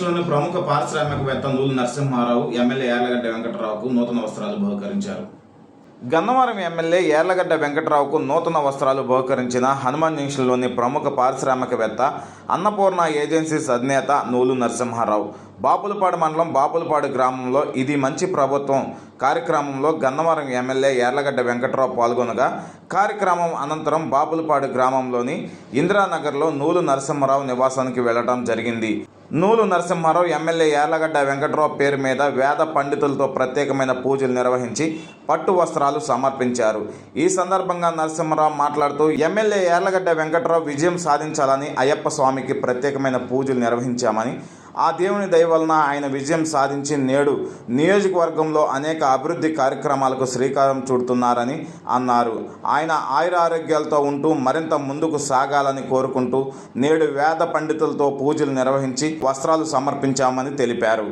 జంక్షన్లోని ప్రముఖ పారిశ్రామికవేత్త నూలు నరసింహారావు ఎమ్మెల్యే యార్లగడ్డ వెంకటరావుకు నూతన వస్త్రాలు బహుకరించారు. గన్నవరం ఎమ్మెల్యే యార్లగడ్డ వెంకటరావుకు నూతన వస్త్రాలు బహుకరించిన హనుమాన్ జంక్షన్లోని ప్రముఖ పారిశ్రామికవేత్త అన్నపూర్ణ ఏజెన్సీస్ అధినేత నూలు నరసింహారావు బాపులపాడు మండలం బాపులపాడు గ్రామంలో ఇది మంచి ప్రభుత్వం కార్యక్రమంలో గన్నవరం ఎమ్మెల్యే యార్లగడ్డ వెంకటరావు పాల్గొనగా కార్యక్రమం అనంతరం బాపులపాడు గ్రామంలోని ఇందిరానగర్లో నూలు నరసింహారావు నివాసానికి వెళ్లడం జరిగింది. నూలు నరసింహారావు ఎమ్మెల్యే యార్లగడ్డ వెంకటరావు పేరు మీద వేద పండితులతో ప్రత్యేకమైన పూజలు నిర్వహించి పట్టు వస్త్రాలు సమర్పించారు. ఈ సందర్భంగా నరసింహారావు మాట్లాడుతూ ఎమ్మెల్యే యార్లగడ్డ వెంకటరావు విజయం సాధించాలని అయ్యప్ప స్వామికి ప్రత్యేకమైన పూజలు నిర్వహించామని, ఆ దేవుని దయ వలన ఆయన విజయం సాధించి నేడు నియోజకవర్గంలో అనేక అభివృద్ధి కార్యక్రమాలకు శ్రీకారం చుడుతున్నారని అన్నారు. ఆయన ఆయురారోగ్యాలతో ఉంటూ మరింత ముందుకు సాగాలని కోరుకుంటూ నేడు వేద పండితులతో పూజలు నిర్వహించి వస్త్రాలు సమర్పించామని తెలిపారు.